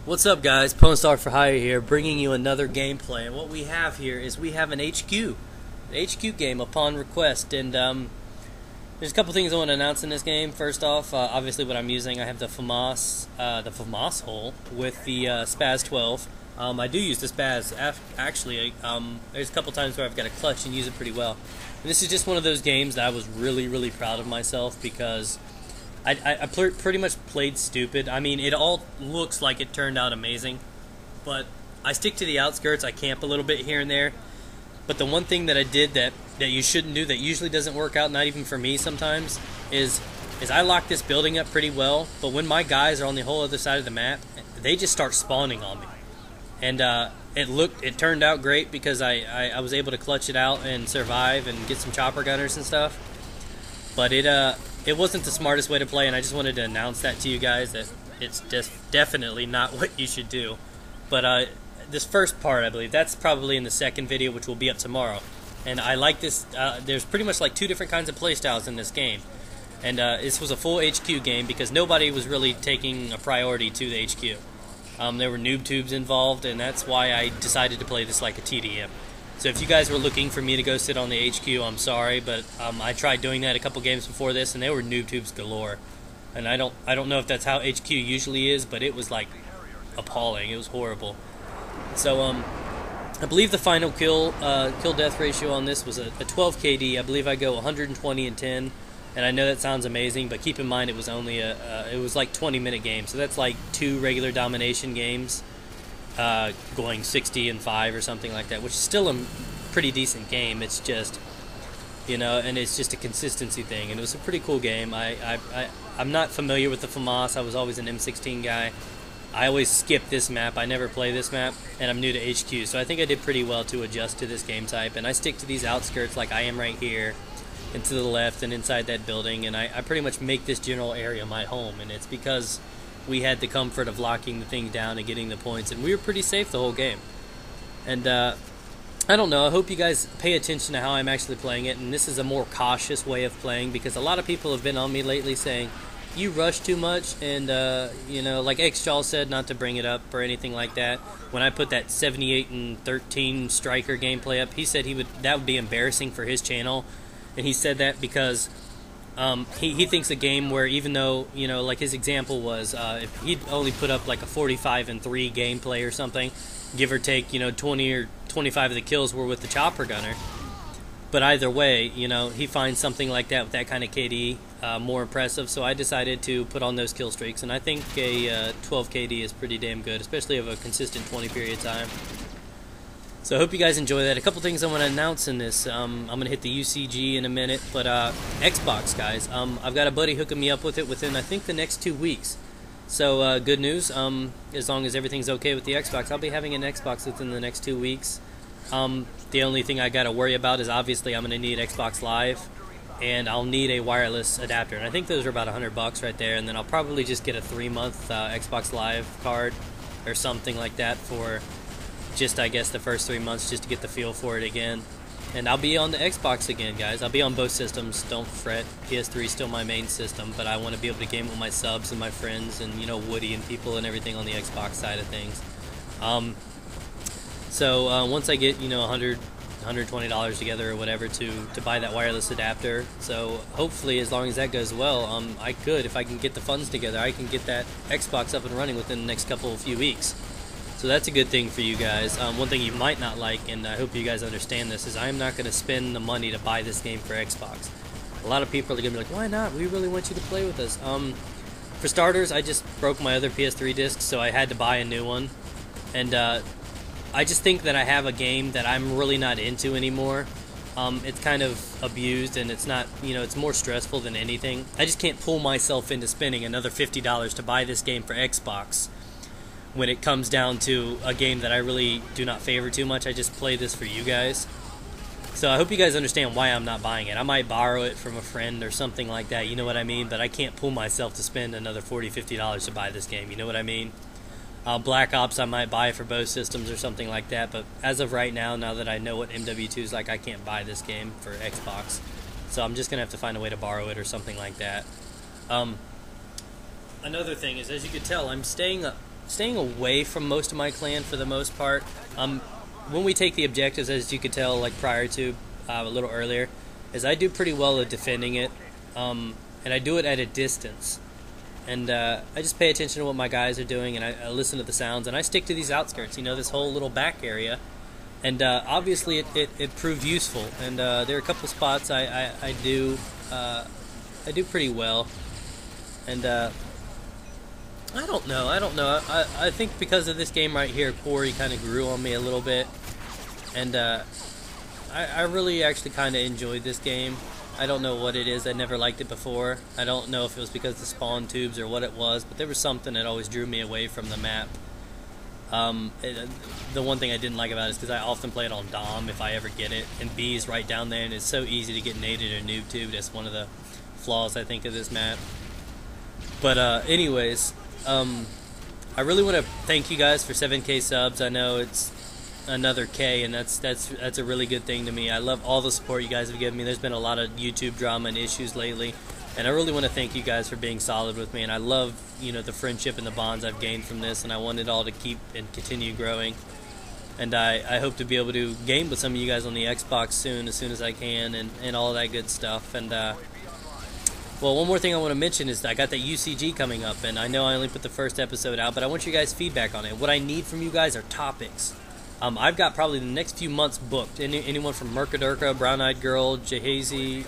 What's up, guys? Pwnstar for Hire here, bringing you another gameplay. And what we have here is we have an HQ game upon request. And there's a couple things I want to announce in this game. First off, obviously what I'm using, I have the FAMAS hole with the Spaz 12. I do use the Spaz actually. There's a couple times where I've got a clutch and use it pretty well. And this is just one of those games that I was really proud of myself because I pretty much played stupid. I mean, it all looks like it turned out amazing, but I stick to the outskirts. I camp a little bit here and there. But the one thing that I did that you shouldn't do, that usually doesn't work out, not even for me sometimes, is I lock this building up pretty well, but when my guys are on the whole other side of the map, they just start spawning on me. And it turned out great because I was able to clutch it out and survive and get some chopper gunners and stuff. But it wasn't the smartest way to play, and I just wanted to announce that to you guys, that it's just definitely not what you should do. But this first part, I believe, that's probably in the second video, which will be up tomorrow. And I like this. There's pretty much like two different kinds of playstyles in this game. And this was a full HQ game because nobody was really taking a priority to the HQ. There were noob tubes involved, and that's why I decided to play this like a TDM. So if you guys were looking for me to go sit on the HQ, I'm sorry, but I tried doing that a couple games before this, and they were noob tubes galore. And I don't know if that's how HQ usually is, but it was like appalling. It was horrible. So I believe the final kill death ratio on this was a 12 KD. I believe I go 120 and 10, and I know that sounds amazing, but keep in mind it was only it was like 20-minute game, so that's like 2 regular domination games. Going 60 and 5 or something like that, which is still a pretty decent game. It's just, you know, and it's just a consistency thing, and it was a pretty cool game. I'm not familiar with the FAMAS. I was always an M16 guy. I always skip this map. I never play this map, and I'm new to HQ, so I think I did pretty well to adjust to this game type, and I stick to these outskirts like I am right here, and to the left and inside that building, and I pretty much make this general area my home, and it's because we had the comfort of locking the thing down and getting the points, and we were pretty safe the whole game. And I don't know, I hope you guys pay attention to how I'm actually playing it, and this is a more cautious way of playing, because a lot of people have been on me lately saying, you rush too much, and you know, like Xjaw said, not to bring it up or anything like that. When I put that 78 and 13 striker gameplay up, he said that would be embarrassing for his channel, and he said that because he thinks a game where, even though, you know, like his example was, if he'd only put up like a 45 and 3 gameplay or something, give or take, you know, 20 or 25 of the kills were with the chopper gunner. But either way, you know, he finds something like that with that kind of KD more impressive, so I decided to put on those kill streaks, and I think a 12 KD is pretty damn good, especially of a consistent 20 period time. So I hope you guys enjoy that. A couple things I want to announce in this. I'm going to hit the UCG in a minute, but Xbox, guys. I've got a buddy hooking me up with it within, I think, the next 2 weeks. So good news. As long as everything's okay with the Xbox, I'll be having an Xbox within the next 2 weeks. The only thing I got to worry about is obviously I'm going to need Xbox Live, and I'll need a wireless adapter. And I think those are about $100 right there. And then I'll probably just get a 3-month Xbox Live card or something like that for just, I guess, the first 3 months, just to get the feel for it again. And I'll be on the Xbox again, guys. I'll be on both systems, don't fret. PS3 is still my main system, but I want to be able to game with my subs and my friends and, you know, Woody and people and everything on the Xbox side of things. So once I get, you know, $120 together or whatever to buy that wireless adapter, so hopefully, as long as that goes well, if I can get the funds together, I can get that Xbox up and running within the next few weeks. So that's a good thing for you guys. One thing you might not like, and I hope you guys understand this, is I'm not going to spend the money to buy this game for Xbox. A lot of people are going to be like, why not? We really want you to play with us. For starters, I just broke my other PS3 disc, so I had to buy a new one. And I just think that I have a game that I'm really not into anymore. It's kind of abused, and it's not, you know, it's more stressful than anything. I just can't pull myself into spending another $50 to buy this game for Xbox when it comes down to a game that I really do not favor too much. I just play this for you guys. So I hope you guys understand why I'm not buying it. I might borrow it from a friend or something like that, you know what I mean? But I can't pull myself to spend another $40, $50 to buy this game, you know what I mean? Black Ops I might buy for both systems or something like that, but as of right now, now that I know what MW2 is like, I can't buy this game for Xbox. So I'm just going to have to find a way to borrow it or something like that. Another thing is, as you can tell, I'm staying staying away from most of my clan for the most part. When we take the objectives, as you could tell, like prior to a little earlier, is I do pretty well at defending it, and I do it at a distance. And I just pay attention to what my guys are doing, and I listen to the sounds, and I stick to these outskirts, you know, this whole little back area. And obviously it proved useful, and there are a couple spots I do pretty well. And I don't know. I think because of this game right here, Quarry kind of grew on me a little bit, and I really actually kind of enjoyed this game. I don't know what it is. I never liked it before. I don't know if it was because of the spawn tubes or what it was, but there was something that always drew me away from the map. The one thing I didn't like about it is because I often play it on Dom if I ever get it, and B is right down there, and it's so easy to get naded or noob tubed. That's one of the flaws I think of this map. But anyways, I really want to thank you guys for 7K subs. I know it's another K, and that's a really good thing to me. I love all the support you guys have given me. There's been a lot of YouTube drama and issues lately, and I really want to thank you guys for being solid with me. And I love, you know, the friendship and the bonds I've gained from this, and I want it all to keep and continue growing. And I hope to be able to game with some of you guys on the Xbox soon as I can, and all that good stuff. And well, one more thing I want to mention is I got that UCG coming up, and I know I only put the first episode out, but I want you guys' feedback on it. What I need from you guys are topics. I've got probably the next few months booked. Anyone from Mercadurka, Brown Eyed Girl, Jahazy,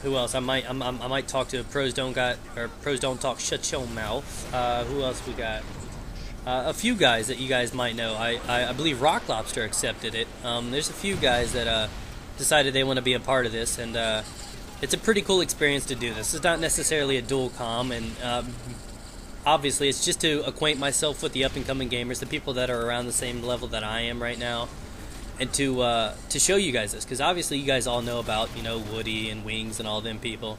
who else? I might talk to Pros Don't Talk, Shut Your Mouth. Who else we got? A few guys that you guys might know. I believe Rock Lobster accepted it. There's a few guys that decided they want to be a part of this, and it's a pretty cool experience to do this. It's not necessarily a dual comm, and obviously it's just to acquaint myself with the up-and-coming gamers, the people that are around the same level that I am right now, and to show you guys this, because obviously you guys all know about, you know, Woody and Wings and all them people,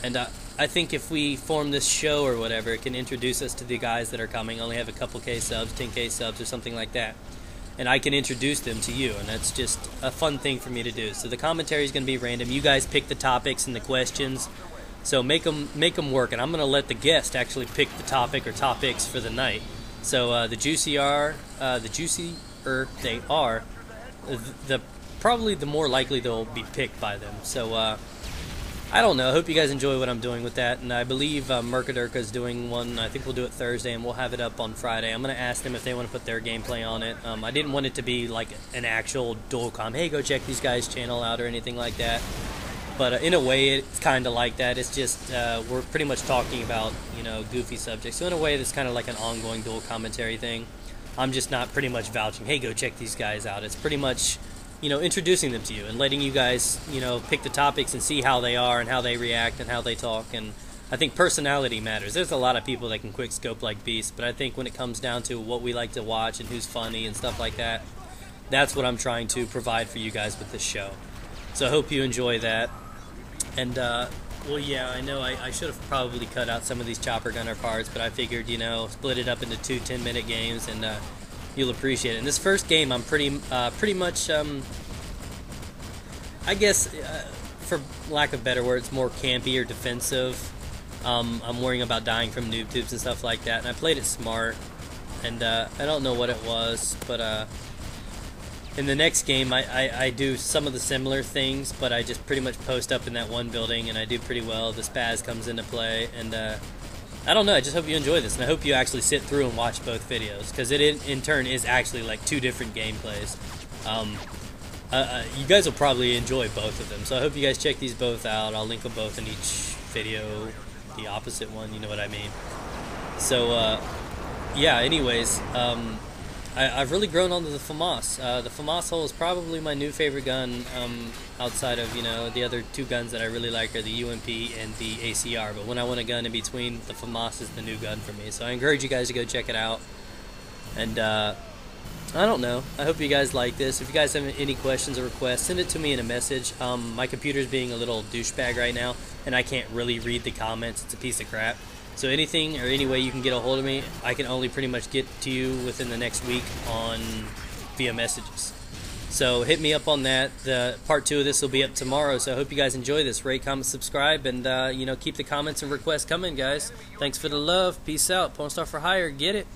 and I think if we form this show or whatever, it can introduce us to the guys that are coming. Only have a couple K subs, 10K subs or something like that, and I can introduce them to you, and that's just a fun thing for me to do. So the commentary is going to be random. You guys pick the topics and the questions, so make them work, and I'm going to let the guest actually pick the topic or topics for the night. So the juicier they are, probably the more likely they'll be picked by them. So I don't know. I hope you guys enjoy what I'm doing with that, and I believe Mercadurka is doing one. I think we'll do it Thursday, and we'll have it up on Friday. I'm going to ask them if they want to put their gameplay on it. I didn't want it to be like an actual dual comm, hey, go check these guys' channel out or anything like that. But in a way, it's kind of like that. It's just we're pretty much talking about, you know, goofy subjects. So in a way, it's kind of like an ongoing dual commentary thing. I'm just not pretty much vouching, hey, go check these guys out. It's pretty much, you know, introducing them to you and letting you guys, you know, pick the topics and see how they are and how they react and how they talk. And I think personality matters. There's a lot of people that can quick scope like beasts, but I think when it comes down to what we like to watch and who's funny and stuff like that, that's what I'm trying to provide for you guys with this show. So I hope you enjoy that. And well, yeah, I know I should have probably cut out some of these chopper gunner parts, but I figured, you know, split it up into two 10-minute games, and you'll appreciate it. In this first game, I'm pretty much, I guess, for lack of better words, more campy or defensive. I'm worrying about dying from noob tubes and stuff like that, and I played it smart, and I don't know what it was, but in the next game, I do some of the similar things, but I just pretty much post up in that one building, and I do pretty well. The spaz comes into play, and I don't know, I just hope you enjoy this, and I hope you actually sit through and watch both videos, because it in turn is actually like two different gameplays. You guys will probably enjoy both of them, so I hope you guys check these both out. I'll link them both in each video, the opposite one, you know what I mean. So, yeah, anyways, I've really grown onto the FAMAS. The FAMAS hole is probably my new favorite gun, outside of, you know, the other two guns that I really like are the UMP and the ACR. But when I want a gun in between, the FAMAS is the new gun for me. So I encourage you guys to go check it out. And I don't know. I hope you guys like this. If you guys have any questions or requests, send it to me in a message. My computer's being a little douchebag right now, and I can't really read the comments. It's a piece of crap. So anything or any way you can get a hold of me, I can only pretty much get to you within the next week via messages. So hit me up on that. The part 2 of this will be up tomorrow. So I hope you guys enjoy this. Rate, comment, subscribe, and keep the comments and requests coming, guys. Thanks for the love. Peace out. Pornstar for Hire. Get it.